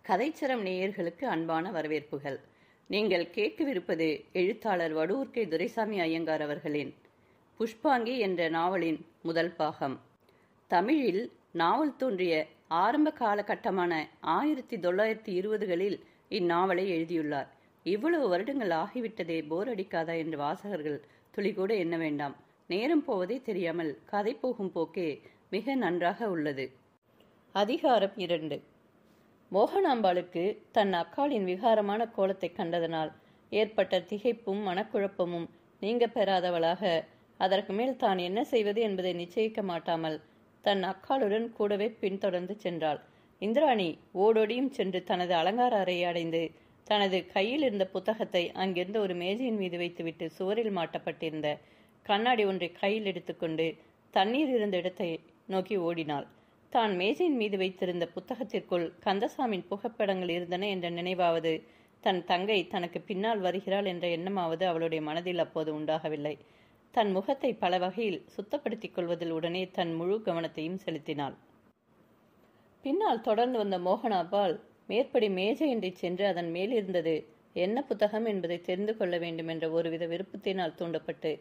கதைச்சரம் நேயர்களுக்கு அன்பான வரவேற்புகள். நீங்கள் கேட்கவிருப்பது எழுத்தாளர் வடுவூர் கே. துரைசாமி ஐயங்கார் அவர்களின் புஷ்பாங்கி என்ற நாவலின் முதல் பாகம். தமிழில் நாவல் தோன்றிய ஆரம்ப காலகட்டமான 1920களில் இந்நாவலை எழுதியுள்ளார். இவ்வளவு வருடங்கள் ஆகிவிட்டதே, போர் அடிக்காதா என்று வாசகர்கள் துளிகூட எண்ண வேண்டாம். நேரம் போவதே தெரியாமல் கதை போகும் போக்கே மிக நன்றாக உள்ளது. அதிகாரம் 2. மோகனாம்பாளுக்கு தன் அக்காளின் விகாரமான கோலத்தை கண்டதனால் ஏற்பட்ட திகைப்பும் மனக்குழப்பமும் நீங்க பெறாதவளாக அதற்கு மேல் தான் என்ன செய்வது என்பதை நிச்சயிக்க மாட்டாமல் தன் அக்காளுடன் கூடவே பின்தொடர்ந்து சென்றாள். இந்திராணி ஓடோடியும் சென்று தனது அலங்கார அறையை அடைந்து தனது கையில் இருந்த புத்தகத்தை அங்கிருந்த ஒரு மேஜையின் மீது வைத்துவிட்டு சுவரில் மாட்டப்பட்டிருந்த கண்ணாடி ஒன்றை கையில் எடுத்துக்கொண்டு தண்ணீர் இருந்த இடத்தை நோக்கி ஓடினாள். தான் மேஜையின் மீது வைத்திருந்த புத்தகத்திற்குள் கந்தசாமியின் புகைப்படங்கள் இருந்தன என்ற நினைவாவது, தன் தங்கை தனக்கு பின்னால் வருகிறாள் என்ற எண்ணமாவது அவளுடைய மனதில் அப்போது உண்டாகவில்லை. தன் முகத்தை பல வகையில் சுத்தப்படுத்திக் கொள்வதில் உடனே தன் முழு கவனத்தையும் செலுத்தினாள். பின்னால் தொடர்ந்து வந்த மோகனாம்பாள் மேற்படி மேஜையின்றி சென்று அதன் மேலிருந்தது என்ன புத்தகம் என்பதை தெரிந்து கொள்ள வேண்டும் என்ற ஒருவித விருப்பத்தினால் தூண்டப்பட்டு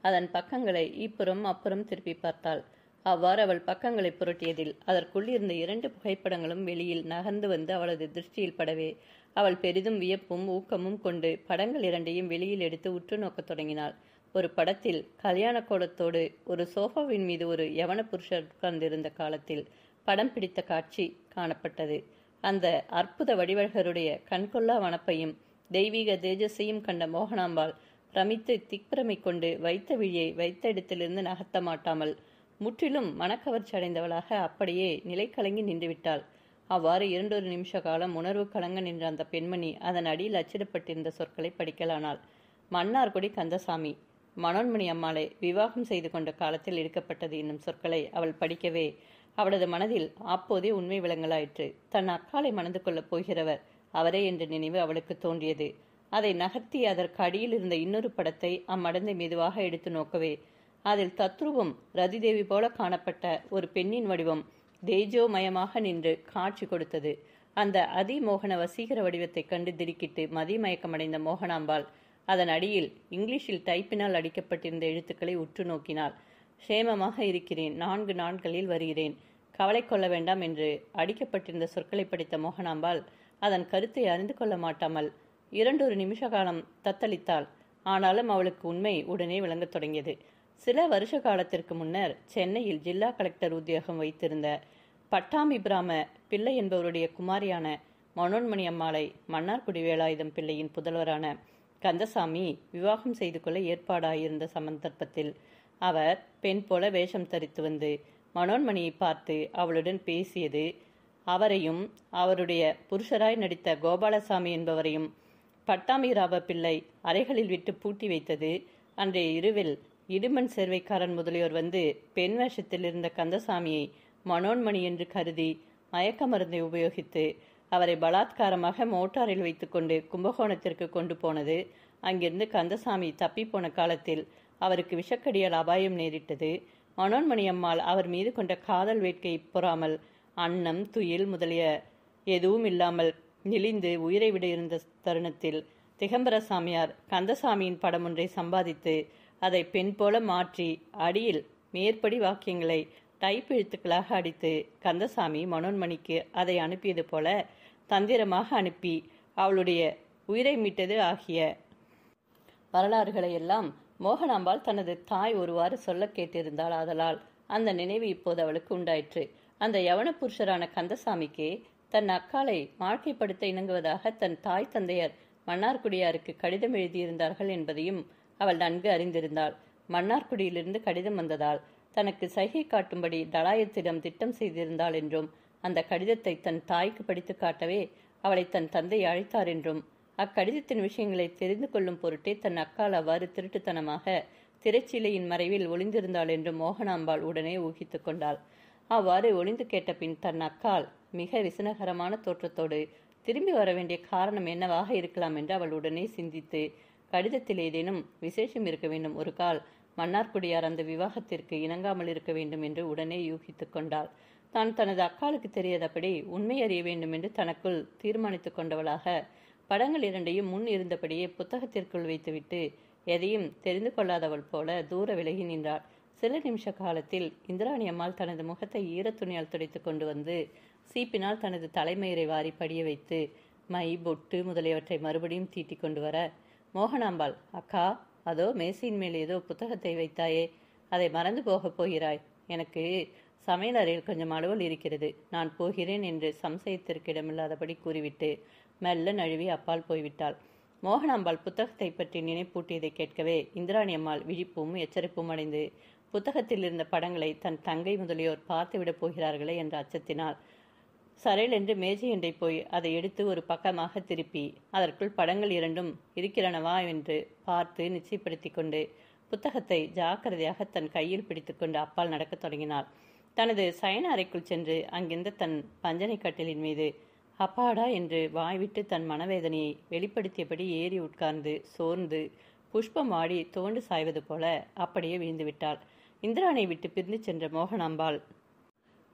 அதன் பக்கங்களை இப்புறம் அப்புறம் திருப்பி பார்த்தாள். அவ்வாறு அவள் பக்கங்களை புரட்டியதில் அதற்குள் இருந்த 2 புகைப்படங்களும் வெளியில் நகர்ந்து வந்து அவளது திருஷ்டியில் படவே அவள் பெரிதும் வியப்பும் ஊக்கமும் கொண்டு படங்கள் 2ஐயும் வெளியில் எடுத்து உற்று நோக்கத் தொடங்கினாள். ஒரு படத்தில் கல்யாண கோலத்தோடு ஒரு சோஃபாவின் மீது ஒரு யவன புருஷர் உட்கார்ந்திருந்த காலத்தில் படம் பிடித்த காட்சி காணப்பட்டது. அந்த அற்புத வடிவழகருடைய கண்கொள்ளா வனப்பையும் தெய்வீக தேஜஸையும் கண்ட மோகனாம்பாள் பிரமித்து திக்பிரமை கொண்டு வைத்த விழியை வைத்த இடத்திலிருந்து நகர்த்த மாட்டாமல் முற்றிலும் மனக்கவர்ச்சி அடைந்தவளாக அப்படியே நிலை கலங்கி நின்றுவிட்டாள். அவ்வாறு 2 நிமிஷ காலம் உணர்வு கலங்க நின்ற அந்த பெண்மணி அதன் அடியில் அச்சிடப்பட்டிருந்த சொற்களை படிக்கலானாள். மன்னார்குடி கந்தசாமி மனோன்மணி அம்மாளை விவாகம் செய்து கொண்ட காலத்தில் எடுக்கப்பட்டது என்னும் சொற்களை அவள் படிக்கவே அவளது மனதில் அப்போதே உண்மை விளங்கலாயிற்று. தன் அக்காலை மணந்து கொள்ளப் போகிறவர் அவரே என்ற நினைவு அவளுக்கு தோன்றியது. அதை நகர்த்தி அதற்கு அடியில் இருந்த இன்னொரு படத்தை அம்மடந்தை மெதுவாக எடுத்து நோக்கவே அதில் தத்ரூபம் ரதிதேவி போல காணப்பட்ட ஒரு பெண்ணின் வடிவம் தேஜோமயமாக நின்று காட்சி கொடுத்தது. அந்த அதிமோகன வசீகர வடிவத்தை கண்டு திடுக்கிட்டு மதிமயக்கமடைந்த மோகனாம்பாள் அதன் அடியில் இங்கிலீஷில் டைப்பினால் அடிக்கப்பட்டிருந்த எழுத்துக்களை உற்று நோக்கினாள். சேமமாக இருக்கிறேன், 4 நாட்களில் வருகிறேன், கவலை கொள்ள வேண்டாம் என்று அடிக்கப்பட்டிருந்த சொற்களை படித்த மோகனாம்பாள் அதன் கருத்தை அறிந்து கொள்ள மாட்டாமல் 2 நிமிஷ காலம் தத்தளித்தாள். ஆனாலும் அவளுக்கு உண்மை உடனே விளங்கத் தொடங்கியது. சில வருஷ காலத்திற்கு முன்னர் சென்னையில் ஜில்லா கலெக்டர் உத்தியோகம் வைத்திருந்த பட்டாம்பி பிராம பிள்ளை என்பவருடைய குமாரியான மனோன்மணி அம்மாளை மன்னார்குடி வேலாயுதம் பிள்ளையின் புதல்வரான கந்தசாமி விவாகம் செய்து கொள்ள ஏற்பாடாயிருந்த சந்தர்ப்பத்தில் அவர் பெண் போல வேஷம் தரித்து வந்து மனோன்மணியை பார்த்து அவளுடன் பேசியது, அவரையும் அவருடைய புருஷராய் நடித்த கோபாலசாமி என்பவரையும் பட்டாம்பிராம பிள்ளை அறைகளில் விட்டு பூட்டி வைத்தது, அன்றைய இரவில் இடுமண் சேர்வைக்காரன் முதலியோர் வந்து பெண் வேஷத்தில் இருந்த கந்தசாமியை மனோன்மணி என்று கருதி மயக்க மருந்தை உபயோகித்து அவரை பலாத்காரமாக மோட்டாரில் வைத்துக்கொண்டு கும்பகோணத்திற்கு கொண்டு போனது, அங்கிருந்து கந்தசாமி தப்பி போன காலத்தில் அவருக்கு விஷக்கடியால் அபாயம் நேரிட்டது, மனோன்மணி அம்மாள் அவர் மீது கொண்ட காதல் வேட்கை பொறாமல் அன்னம் துயில் முதலிய எதுவும் இல்லாமல் நெளிந்து உயிரை விட இருந்த தருணத்தில் திகம்பர சாமியார் கந்தசாமியின் படம் ஒன்றை சம்பாதித்து அதை பெண் போல மாற்றி அடியில் மேற்படி வாக்கியங்களை டைப் எழுத்துக்களாக அடித்து கந்தசாமி மனோன்மணிக்கு அதை அனுப்பியது போல தந்திரமாக அனுப்பி அவளுடைய உயிரை மீட்டது ஆகிய வரலாறுகளை எல்லாம் மோகனாம்பாள் தனது தாய் ஒருவாறு சொல்ல கேட்டிருந்தாள். ஆதலால் அந்த நினைவு இப்போது அவளுக்கு உண்டாயிற்று. அந்த யவன புருஷரான கந்தசாமிக்கே தன் அக்காலை வாழ்க்கைப்படுத்த இணங்குவதாக தன் தாய் தந்தையர் மன்னார்குடியாருக்கு கடிதம் எழுதியிருந்தார்கள் என்பதையும் அவள் நன்கு அறிந்திருந்தாள். மன்னார்குடியிலிருந்து கடிதம் வந்ததால் தனக்கு சைகை காட்டும்படி தலாயத்திடம் திட்டம் செய்திருந்தாள் என்றும் அந்த கடிதத்தை தன் தாய்க்கு படித்து காட்டவே அவளை தன் தந்தை அழைத்தார் என்றும் அக்கடிதத்தின் விஷயங்களை தெரிந்து கொள்ளும் பொருட்டே தன் அக்கால் அவ்வாறு திருட்டுத்தனமாக திரைச்சீலையின் மறைவில் ஒளிந்திருந்தாள் என்று மோகனாம்பாள் உடனே ஊகித்து கொண்டாள். அவ்வாறு ஒளிந்து கேட்ட பின் தன் அக்கால் மிக விசனகரமான தோற்றத்தோடு திரும்பி வர வேண்டிய காரணம் என்னவாக இருக்கலாம் என்று அவள் உடனே சிந்தித்து கடிதத்தில் ஏதேனும் விசேஷம் இருக்க வேண்டும், ஒரு கால் மன்னார்குடியார் அந்த விவாகத்திற்கு இணங்காமல் இருக்க வேண்டும் என்று உடனே யூகித்து கொண்டாள். தான் தனது அக்காளுக்கு தெரியாதபடி உண்மை அறிய வேண்டும் என்று தனக்குள் தீர்மானித்து கொண்டவளாக படங்கள் இரண்டையும் முன் இருந்தபடியே புத்தகத்திற்குள் வைத்துவிட்டு எதையும் தெரிந்து கொள்ளாதவள் போல தூர விலகி நின்றாள். சில நிமிஷ காலத்தில் இந்திராணி அம்மாள் தனது முகத்தை ஈரத்துணியால் துடைத்து கொண்டு வந்து சீப்பினால் தனது தலைமயிரை வாரி படிய வைத்து மை பொட்டு முதலியவற்றை மறுபடியும் தீட்டி கொண்டு வர, மோகனாம்பாள், அக்கா, அதோ மேசையின் மேல் ஏதோ புத்தகத்தை வைத்தாயே, அதை மறந்து போகப் போகிறாய். எனக்கு சமையலறையில் கொஞ்சம் அலுவல் இருக்கிறது, நான் போகிறேன் என்று சம்சயத்திற்கு இடமில்லாதபடி கூறிவிட்டு மெல்ல நழுவி அப்பால் போய்விட்டாள். மோகனாம்பாள் புத்தகத்தை பற்றி நினைப்பூட்டியதை கேட்கவே இந்திராணி அம்மாள் விழிப்பும் எச்சரிப்பும் அடைந்து புத்தகத்தில் இருந்த படங்களை தன் தங்கை முதலியோர் பார்த்துவிடப் போகிறார்களே என்ற அச்சத்தினால் சரையில் என்று மேஜையண்டை போய் அதை எடுத்து ஒரு பக்கமாக திருப்பி அதற்குள் படங்கள் இரண்டும் இருக்கிறனவா என்று பார்த்து நிச்சயப்படுத்தி கொண்டு புத்தகத்தை ஜாக்கிரதையாக தன் கையில் பிடித்து கொண்டு அப்பால் நடக்கத் தொடங்கினாள். தனது சயன அறைக்குள் சென்று அங்கிருந்த தன் பஞ்சனை கட்டிலின் மீது அப்பாடா என்று வாய்விட்டு தன் மனவேதனையை வெளிப்படுத்தியபடி ஏறி உட்கார்ந்து சோர்ந்து புஷ்பம் ஆடி தோண்டு சாய்வது போல அப்படியே விழுந்து விட்டாள். இந்திராணை விட்டு பிரிந்து சென்ற மோகனாம்பாள்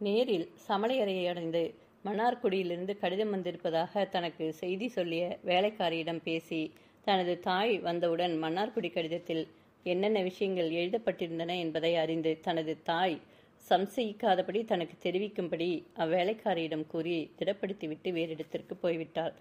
நேரில் சமலையறையை அடைந்து மன்னார்குடியிலிருந்து கடிதம் வந்திருப்பதாக தனக்கு செய்தி சொல்லிய வேலைக்காரியிடம் பேசி தனது தாய் வந்தவுடன் மன்னார்குடி கடிதத்தில் என்னென்ன விஷயங்கள் எழுதப்பட்டிருந்தன என்பதை அறிந்து தனது தாய் சம்சயிக்காதபடி தனக்கு தெரிவிக்கும்படி அவ்வேலைக்காரியிடம் கூறி திடப்படுத்திவிட்டு வேறு இடத்திற்கு போய்விட்டாள்.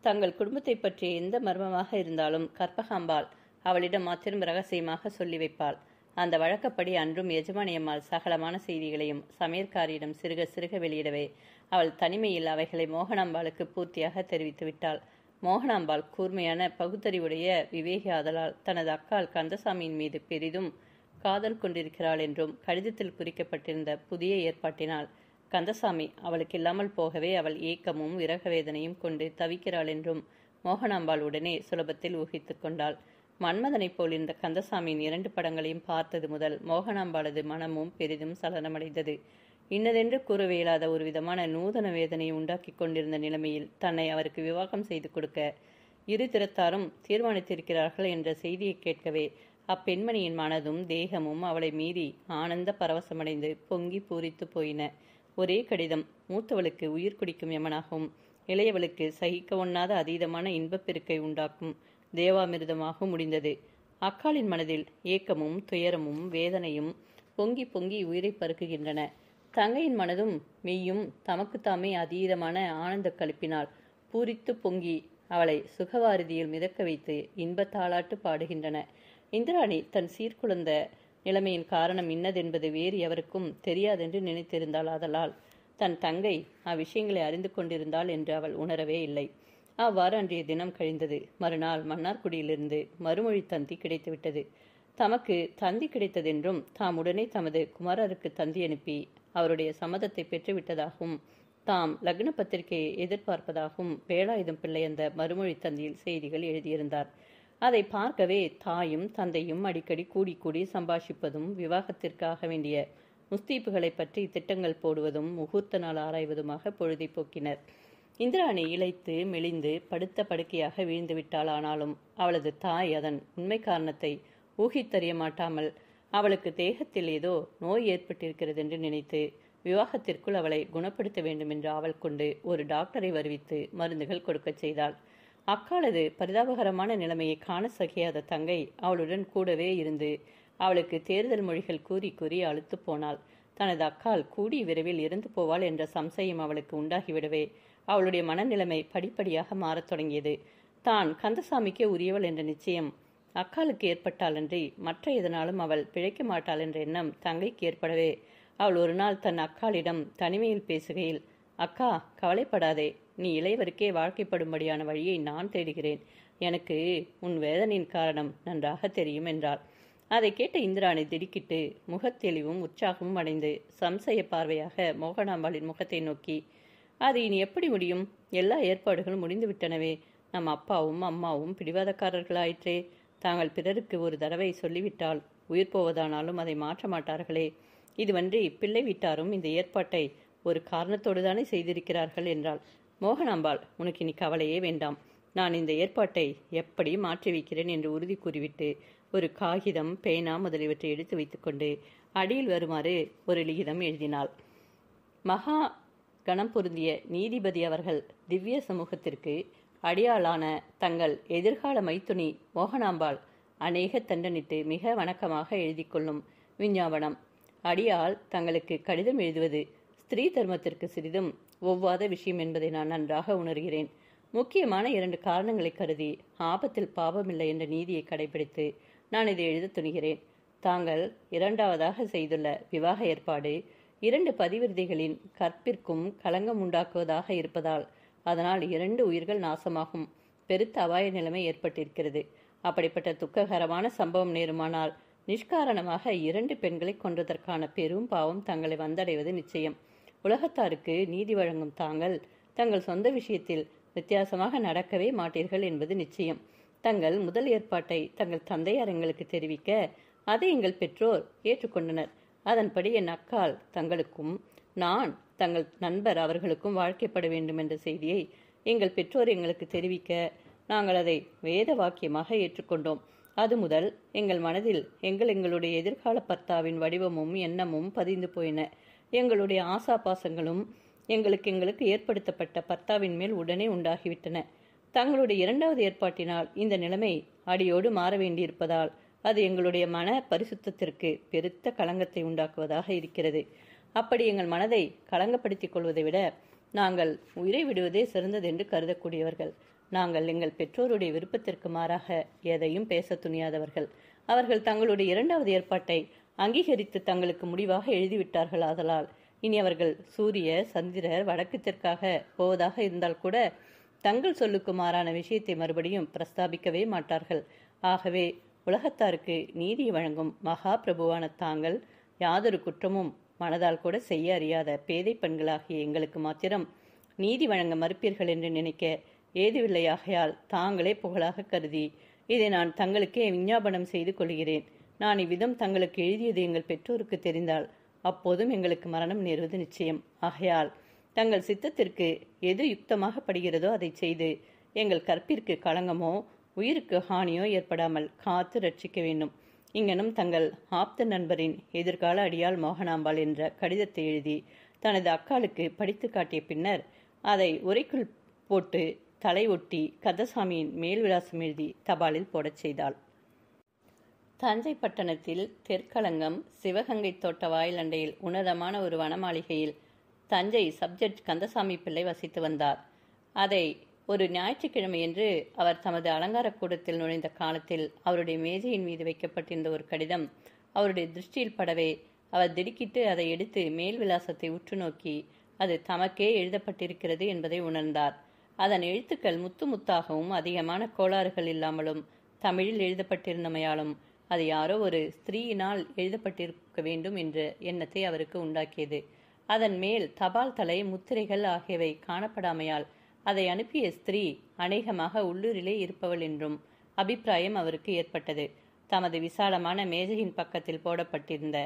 தங்கள் குடும்பத்தை பற்றிய எந்த மர்மமாக இருந்தாலும் கற்பகாம்பாள் அவளிடம் மாத்திரம் ரகசியமாக சொல்லி வைப்பாள். அந்த வழக்கப்படி அன்றும் எஜமானியம்மாள் சகலமான செய்திகளையும் சமையற்காரியிடம் சிறுக சிறுக வெளியிடவே அவள் தனிமையில் அவைகளை மோகனாம்பாளுக்கு பூர்த்தியாக தெரிவித்து விட்டாள். மோகனாம்பாள் கூர்மையான பகுத்தறிவுடைய விவேகி ஆதலால் தனது அக்காள் கந்தசாமியின் மீது பெரிதும் காதல் கொண்டிருக்கிறாள் என்றும் கடிதத்தில் குறிக்கப்பட்டிருந்த புதிய ஏற்பாட்டினால் கந்தசாமி அவளுக்கு இல்லாமல் போகவே அவள் ஏக்கமும் விரக வேதனையும் கொண்டு தவிக்கிறாள் என்றும் மோகனாம்பாள் உடனே சுலபத்தில் ஊகித்து கொண்டாள். மன்மதனைப் போல் இருந்த கந்தசாமியின் 2 படங்களையும் பார்த்தது முதல் மோகனாம்பாளது மனமும் பெரிதும் சலனமடைந்தது. இன்னதென்று கூறவே இயலாத ஒரு விதமான நூதன வேதனையை உண்டாக்கி கொண்டிருந்த நிலைமையில் தன்னை அவருக்கு விவாகம் செய்து கொடுக்க இரு திறத்தாரும் தீர்மானித்திருக்கிறார்கள் என்ற செய்தியை கேட்கவே அப்பெண்மணியின் மனதும் தேகமும் அவளை மீறி ஆனந்த பரவசமடைந்து பொங்கி பூரித்து போயின. ஒரே கடிதம் மூத்தவளுக்கு உயிர் குடிக்கும் யமனாகவும் இளையவளுக்கு சகிக்க ஒண்ணாத அதீதமான இன்பப்பெருக்கை உண்டாக்கும் தேவாமிர்தமாக முடிந்தது. அக்காளின் மனதில் ஏக்கமும் துயரமும் வேதனையும் பொங்கி பொங்கி உயிரை பருக்குகின்றன. தங்கையின் மனதும் மெய்யும் தமக்குத்தாமே அதீதமான ஆனந்த களிப்பினால் பூரித்து பொங்கி அவளை சுகவாரிதியில் மிதக்க வைத்து இன்பத்தாளாட்டு பாடுகின்றன. இந்திராணி தன் சீர்குலைந்த நிலைமையின் காரணம் இன்னதென்பது வேறு எவருக்கும் தெரியாதென்று நினைத்திருந்தாள். ஆதலால் தன் தங்கை அவ்விஷயங்களை அறிந்து கொண்டிருந்தாள் என்று அவள் உணரவே இல்லை. அவ்வாறு அன்றைய தினம் கழிந்தது. மறுநாள் மன்னார்குடியிலிருந்து மறுமொழி தந்தி கிடைத்துவிட்டது. தமக்கு தந்தி கிடைத்ததென்றும் தாம் உடனே தமது குமாரருக்கு தந்தி அனுப்பி அவருடைய சம்மதத்தை பெற்றுவிட்டதாகவும் தாம் லக்ன பத்திரிகையை எதிர்பார்ப்பதாகவும் வேலாயுதம் பிள்ளை அந்த மறுமொழி தந்தியில் செய்திகள் எழுதியிருந்தார். அதை பார்க்கவே தாயும் தந்தையும் அடிக்கடி கூடி கூடி சம்பாஷிப்பதும் விவாகத்திற்காக வேண்டிய முஸ்தீப்புகளை பற்றி திட்டங்கள் போடுவதும் முகூர்த்த நாள் ஆராய்வதுமாக பொழுதை போக்கினர். இந்திராணி இளைத்து மெலிந்து படுத்த படுக்கையாக வீழ்ந்து விட்டாள். ஆனாலும் அவளது தாய் அதன் உண்மை காரணத்தை ஊகித்தறிய மாட்டாமல் அவளுக்கு தேகத்தில் ஏதோ நோய் ஏற்பட்டிருக்கிறது என்று நினைத்து விவாகத்திற்குள் அவளை குணப்படுத்த வேண்டும் என்று ஆவல் கொண்டு ஒரு டாக்டரை வருவித்து மருந்துகள் கொடுக்கச் செய்தாள். அக்காளது பரிதாபகரமான நிலைமையை காண சகியாத தங்கை அவளுடன் கூடவே இருந்து அவளுக்கு தேர்தல் மொழிகள் கூறி கூறி அழுத்து போனாள். தனது அக்காள் கூடி விரைவில் இறந்து போவாள் என்ற சம்சயம் அவளுக்கு உண்டாகிவிடவே அவளுடைய மனநிலைமை படிப்படியாக மாறத் தொடங்கியது. தான் கந்தசாமிக்கே உரியவள் என்ற நிச்சயம் அக்காளுக்கு ஏற்பட்டாலன்றி மற்ற எதனாலும் அவள் பிழைக்க மாட்டாள் என்ற எண்ணம் தங்கைக்கு ஏற்படவே அவள் ஒரு நாள் தன் அக்காளிடம் தனிமையில் பேசுகையில், அக்கா, கவலைப்படாதே, நீ இளையவருக்கே வாழ்க்கைப்படும்படியான வழியை நான் தேடுகிறேன். எனக்கு உன் வேதனையின் காரணம் நன்றாக தெரியும் என்றாள். அதை கேட்ட இந்திராணி திடுக்கிட்டு முகத்தெளிவும் உற்சாகமும் அடைந்து சம்சய பார்வையாக மோகனாம்பாளின் முகத்தை நோக்கி, அது இனி எப்படி முடியும்? எல்லா ஏற்பாடுகளும் முடிந்துவிட்டனவே. நம் அப்பாவும் அம்மாவும் பிடிவாதக்காரர்களாயிற்றே. தாங்கள் பிறருக்கு ஒரு தடவை சொல்லிவிட்டால் உயிர் போவதானாலும் அதை மாற்ற மாட்டார்களே. இதுவன்றி பிள்ளை வீட்டாரும் இந்த ஏற்பாட்டை ஒரு காரணத்தோடு தானே செய்திருக்கிறார்கள் என்றாள். மோகனாம்பாள், உனக்கு இனி கவலையே வேண்டாம். நான் இந்த ஏற்பாட்டை எப்படி மாற்றி வைக்கிறேன் என்று உறுதி கூறிவிட்டு ஒரு காகிதம், பேனா முதலியவற்றை எடுத்து வைத்துக்கொண்டு அடியில் வருமாறு ஒரு லிகிதம் எழுதினாள். மகா கணம் பொருந்திய நீதிபதி அவர்கள் திவ்ய சமூகத்திற்கு அடியாளான தங்கள் எதிர்கால மைத்துனி மோகனாம்பாள் அநேக தண்டனிட்டு மிக வணக்கமாக எழுதி கொள்ளும் விஞ்ஞாபனம். அடியாள் தங்களுக்கு கடிதம் எழுதுவது ஸ்திரீ தர்மத்திற்கு சிறிதும் ஒவ்வாத விஷயம் என்பதை நான் நன்றாக உணர்கிறேன். முக்கியமான 2 காரணங்களை கருதி ஆபத்தில் பாவமில்லை என்ற நீதியை கடைபிடித்து நான் இதை எழுத துணிகிறேன். தாங்கள் 2வதாக செய்துள்ள விவாக ஏற்பாடு 2 பதிவிரதைகளின் கற்பிற்கும் களங்கம் உண்டாக்குவதாக இருப்பதால் அதனால் 2 உயிர்கள் நாசமாகும் பெருத்த அபாய நிலைமை ஏற்பட்டிருக்கிறது. அப்படிப்பட்ட துக்ககரமான சம்பவம் நேருமானால் நிஷ்காரணமாக 2 பெண்களை கொன்றதற்கான பெரும் பாவம் தங்களை வந்தடைவது நிச்சயம். உலகத்தாருக்கு நீதி வழங்கும் தாங்கள் தங்கள் சொந்த விஷயத்தில் வித்தியாசமாக நடக்கவே மாட்டீர்கள் என்பது நிச்சயம். தங்கள் முதல் ஏற்பாட்டை தங்கள் தந்தையார் எங்களுக்கு தெரிவிக்க அதை எங்கள் பெற்றோர் ஏற்றுக்கொண்டனர். அதன்படி என் அக்கால் தங்களுக்கும் நான் தங்கள் நண்பர் அவர்களுக்கும் வாழ்க்கைப்பட வேண்டும் என்ற செய்தியை எங்கள் பெற்றோர் எங்களுக்கு தெரிவிக்க நாங்கள் அதை வேத வாக்கியமாக ஏற்றுக்கொண்டோம். அது முதல் எங்கள் மனதில் எங்களுடைய எதிர்கால பர்த்தாவின் வடிவமும் எண்ணமும் பதிந்து போயின. எங்களுடைய ஆசாபாசங்களும் எங்களுக்கு ஏற்படுத்தப்பட்ட பர்த்தாவின் மேல் உடனே உண்டாகிவிட்டன. தங்களுடைய 2வது ஏற்பாட்டினால் இந்த நிலைமை அடியோடு மாற வேண்டியிருப்பதால் அது எங்களுடைய மன பரிசுத்தத்திற்கு பெருத்த களங்கத்தை உண்டாக்குவதாக இருக்கிறது. அப்படி எங்கள் மனதை களங்கப்படுத்திக் கொள்வதை விட நாங்கள் உயிரை விடுவதே சிறந்தது என்று கருதக்கூடியவர்கள். நாங்கள் எங்கள் பெற்றோருடைய விருப்பத்திற்கு மாறாக எதையும் பேச துணியாதவர்கள். அவர்கள் தங்களுடைய 2வது ஏற்பாட்டை அங்கீகரித்து தங்களுக்கு முடிவாக எழுதிவிட்டார்கள். ஆதலால் இனி அவர்கள் சூரிய சந்திரர் வடக்கு தெற்காக போவதாக இருந்தால் கூட தங்கள் சொல்லுக்கு மாறான விஷயத்தை மறுபடியும் பிரஸ்தாபிக்கவே மாட்டார்கள். ஆகவே உலகத்தாருக்கு நீதி வழங்கும் மகா பிரபுவான தாங்கள் யாதொரு குற்றமும் மனதால் கூட செய்ய அறியாத பேதை பெண்களாகிய எங்களுக்கு மாத்திரம் நீதி வழங்க மறுப்பீர்கள் என்று நினைக்க ஏதுவில்லையாகையால் தாங்களே புகழாக கருதி இதை நான் தங்களுக்கே விஞ்ஞாபனம் செய்து கொள்கிறேன். நான் இவ்விதம் தங்களுக்கு எழுதியது எங்கள் பெற்றோருக்கு தெரிந்தால் அப்போதும் எங்களுக்கு மரணம் நேருவது நிச்சயம். ஆகையால் தங்கள் சித்தத்திற்கு எது யுக்தமாக படுகிறதோ அதை செய்து எங்கள் கற்பிற்கு களங்கமோ உயிருக்கு ஹானியோ ஏற்படாமல் காத்து ரட்சிக்க வேண்டும். இங்கனும் தங்கள் ஆப்த நண்பரின் எதிர்கால அடியாள் மோகனாம்பாள் என்ற கடிதத்தை எழுதி தனது அக்காளுக்கு படித்து காட்டிய பின்னர் அதை உரைக்குள் போட்டு தலை ஒட்டி கந்தசாமியின் மேல் விலாசம் எழுதி தபாலில் போடச் செய்தாள். தஞ்சை பட்டணத்தில் தெற்களங்கம் சிவகங்கை தோட்ட வாயில் அண்டையில் உன்னதமான ஒரு வனமாளிகையில் தஞ்சை சப்ஜெக்ட் கந்தசாமி பிள்ளை வசித்து வந்தார். அதை ஒரு ஞாயிற்றுக்கிழமையன்று அவர் தமது அலங்கார கூடத்தில் நுழைந்த காலத்தில் அவருடைய மேஜையின் மீது வைக்கப்பட்டிருந்த ஒரு கடிதம் அவருடைய திருஷ்டியில் படவே அவர் திடுக்கிட்டு அதை எடுத்து மேல் விலாசத்தை உற்று நோக்கி அது தமக்கே எழுதப்பட்டிருக்கிறது என்பதை உணர்ந்தார். அதன் எழுத்துக்கள் முத்து முத்தாகவும் அதிகமான கோளாறுகள் இல்லாமலும் தமிழில் எழுதப்பட்டிருந்தமையாலும் அது யாரோ ஒரு ஸ்திரீயினால் எழுதப்பட்டிருக்க வேண்டும் என்ற எண்ணத்தை அவருக்கு உண்டாக்கியது. அதன் மேல் தபால் தலை முத்திரைகள் ஆகியவை காணப்படாமையால் அதை அனுப்பிய ஸ்திரீ அநேகமாக உள்ளூரிலே இருப்பவள் என்றும் அபிப்பிராயம் அவருக்கு ஏற்பட்டது. தமது விசாலமான மேஜையின் பக்கத்தில் போடப்பட்டிருந்த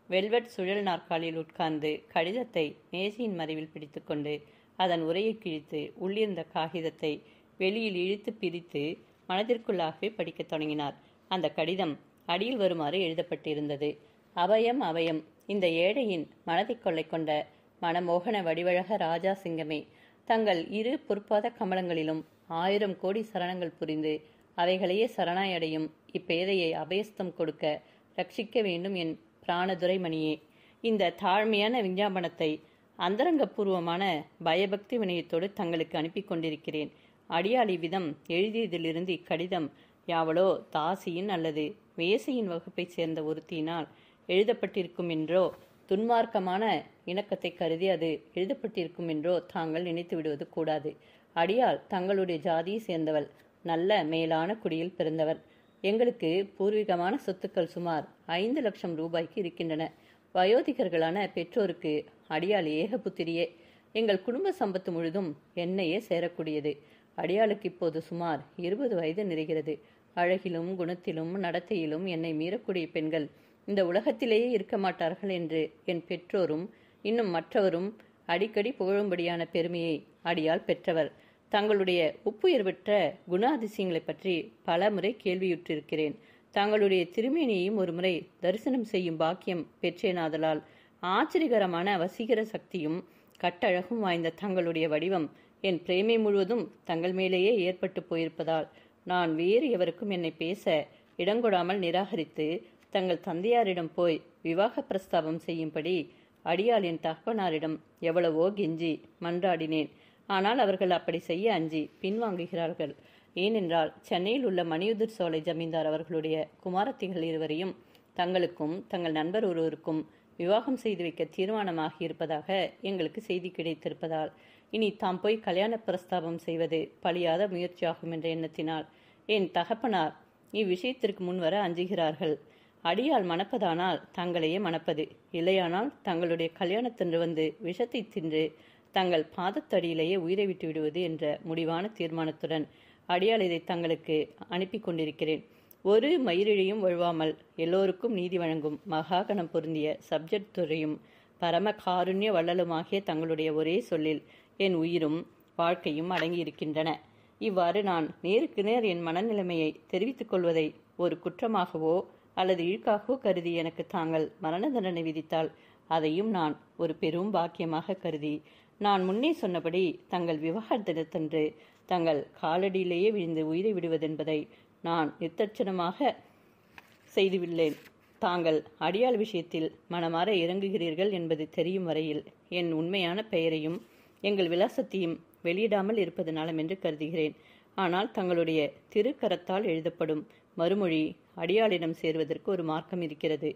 வெல்வெட் சுழல் நாற்காலியில் உட்கார்ந்து கடிதத்தை மேஜையின் மறைவில் பிடித்துக்கொண்டு அதன் உரையை கிழித்து உள்ளிருந்த காகிதத்தை வெளியில் இழுத்து பிரித்து மனதிற்குள்ளாகவே படிக்கத் தொடங்கினார். அந்த கடிதம் அடியில் வருமாறு எழுதப்பட்டிருந்தது. அபயம் அபயம். இந்த ஏழையின் மனதை கொள்ளை கொண்ட மனமோகன வடிவழக ராஜா சிங்கமே, தங்கள் 2 பொற்பாத கமலங்களிலும் 1000 கோடி சரணங்கள் புரிந்து அவைகளையே சரணாய் அடையும் இப்பேதையை அபயஸ்தம் கொடுக்க ரட்சிக்க வேண்டும் என் பிராணதுரை மணியே. இந்த தாழ்மையான விஞ்ஞாபனத்தை அந்தரங்கபூர்வமான பயபக்தி வினயத்தோடு தங்களுக்கு அனுப்பி கொண்டிருக்கிறேன். அடியாளி விதம் எழுதியதிலிருந்து இக்கடிதம் யாவளோ தாசியின் அல்லது வேசையின் வகுப்பைச் சேர்ந்த ஒருத்தியினால் எழுதப்பட்டிருக்கும் என்றோ துன்மார்க்கமான இணக்கத்தை கருதி அது எழுதப்பட்டிருக்கும் என்றோ தாங்கள் நினைத்து விடுவது கூடாது. அடியாள் தங்களுடைய ஜாதியை சேர்ந்தவள், நல்ல மேலான குடியில் பிறந்தவர். எங்களுக்கு பூர்வீகமான சொத்துக்கள் சுமார் 5 லட்சம் ரூபாய்க்கு இருக்கின்றன. வயோதிகர்களான பெற்றோருக்கு அடியாள் ஏகபுத்திரியே. எங்கள் குடும்ப சம்பத்து முழுதும் என்னையே சேரக்கூடியது. அடியாளுக்கு இப்போது சுமார் 20 வயது நிறைகிறது. அழகிலும் குணத்திலும் நடத்தையிலும் என்னை மீறக்கூடிய பெண்கள் இந்த உலகத்திலேயே இருக்க மாட்டார்கள் என்று என் பெற்றோரும் இன்னும் மற்றவரும் அடிக்கடி புகழும்படியான பெருமையை அடியால் பெற்றவர். தங்களுடைய ஒப்புயர்வற்ற குணாதிசயங்களை பற்றி பல முறை கேள்வியுற்றிருக்கிறேன். தங்களுடைய திருமேனியையும் ஒரு முறை தரிசனம் செய்யும் பாக்கியம் பெற்றேனாதலால் ஆச்சரியகரமான வசீகர சக்தியும் கட்டழகும் வாய்ந்த தங்களுடைய வடிவம் என் பிரேமை முழுவதும் தங்கள் மேலேயே ஏற்பட்டு போயிருப்பதால் நான் வேறு எவருக்கும் என்னை பேச இடங்கொடாமல் நிராகரித்து தங்கள் தந்தையாரிடம் போய் விவாக பிரஸ்தாபம் செய்யும்படி அடியாளின் தகப்பனாரிடம் எவ்வளவோ கெஞ்சி மன்றாடினேன். ஆனால் அவர்கள் அப்படி செய்ய அஞ்சி பின்வாங்குகிறார்கள். ஏனென்றால் சென்னையில் உள்ள மணியுதிர் சோலை ஜமீன்தார் அவர்களுடைய குமாரத்திகள் இருவரையும் தங்களுக்கும் தங்கள் நண்பர் ஒருவருக்கும் விவாகம் செய்து வைக்க தீர்மானமாகி இருப்பதாக எங்களுக்கு செய்தி கிடைத்திருப்பதால் இனி தாம் போய் கல்யாண பிரஸ்தாபம் செய்வது பழியாத முயற்சியாகும் என்ற எண்ணத்தினால் என் தகப்பனார் இவ்விஷயத்திற்கு முன்வர அஞ்சுகிறார்கள். அடியால் மணப்பதானால் தங்களையே மணப்பது, இல்லையானால் தங்களுடைய கல்யாணத்தன்று வந்து விஷத்தை தின்று தங்கள் பாதத்தடியிலேயே உயிரை விட்டு விடுவது என்ற முடிவான தீர்மானத்துடன் அடியால் இதை தங்களுக்கு அனுப்பி கொண்டிருக்கிறேன். ஒரு மயிரிழையும் வழுவாமல் எல்லோருக்கும் நீதி வழங்கும் மகாகணம் பொருந்திய சப்ஜெக்ட் துறையும் பரம காருண்ய வள்ளலுமாகிய தங்களுடைய ஒரே சொல்லில் என் உயிரும் வாழ்க்கையும் அடங்கியிருக்கின்றன. இவ்வாறு நான் நேருக்கு நேர் என் மனநிலைமையை தெரிவித்துக் கொள்வதை ஒரு குற்றமாகவோ அல்லது இழுக்காகவோ கருதி எனக்கு தாங்கள் மரண தண்டனை விதித்தால் அதையும் நான் ஒரு பெரும் பாக்கியமாக கருதி நான் முன்னே சொன்னபடி தங்கள் விவாக தினத்தன்று தங்கள் காலடியிலேயே விழுந்து உயிரை விடுவதென்பதை நான் நிர்தட்சணமாக செய்துவில்லேன். தாங்கள் அடியாள் விஷயத்தில் மனமாற இறங்குகிறீர்கள் என்பது தெரியும் வரையில் என் உண்மையான பெயரையும் எங்கள் விலாசத்தையும் வெளியிடாமல் இருப்பது நலம் என்று கருதுகிறேன். ஆனால் தங்களுடைய திருக்கரத்தால் எழுதப்படும் மறுமொழி அடியாளிடம் சேர்வதற்கு ஒரு மார்க்கம் இருக்கிறது.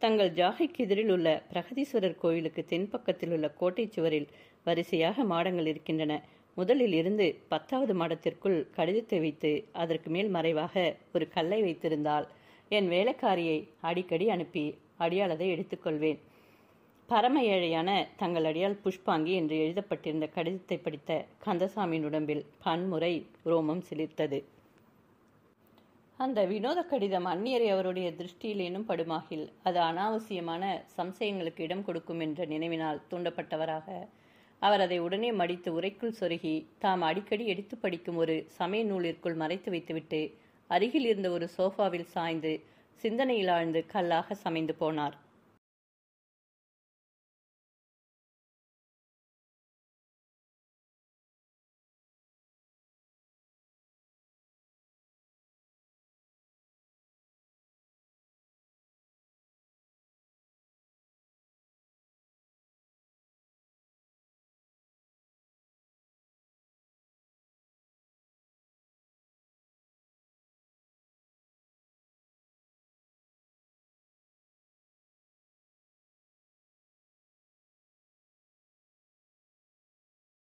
தங்கள் ஜாகைக்கு எதிரில் உள்ள பிரகதீஸ்வரர் கோயிலுக்கு தென்பக்கத்தில் உள்ள கோட்டை சுவரில் வரிசையாக மாடங்கள் இருக்கின்றன. முதலில் இருந்து 10வது மாடத்திற்குள் கடிதத்தை வைத்து அதற்கு மேல் மறைவாக ஒரு கல்லை வைத்திருந்தால் என் வேலைக்காரியை அடிக்கடி அனுப்பி அடியால் அதை எடுத்துக்கொள்வேன். பரம ஏழையான தங்கள் அடியால் புஷ்பாங்கி என்று எழுதப்பட்டிருந்த கடிதத்தை படித்த கந்தசாமியின் உடம்பில் பன்முறை ரோமம் சிலிர்த்தது. அந்த வினோத கடிதம் அந்நியரை அவருடைய திருஷ்டியிலேனும் படுமாகில் அது அனாவசியமான சம்சயங்களுக்கு இடம் கொடுக்கும் என்ற நினைவினால் தூண்டப்பட்டவராக அவர் அதை உடனே மடித்து உரைக்குள் சொருகி தாம் அடிக்கடி எடுத்து படிக்கும் ஒரு சமய நூலிற்குள் மறைத்து வைத்துவிட்டு அருகில் இருந்த ஒரு சோஃபாவில் சாய்ந்து சிந்தனையில் ஆழ்ந்து கல்லாக சமைந்து போனார்.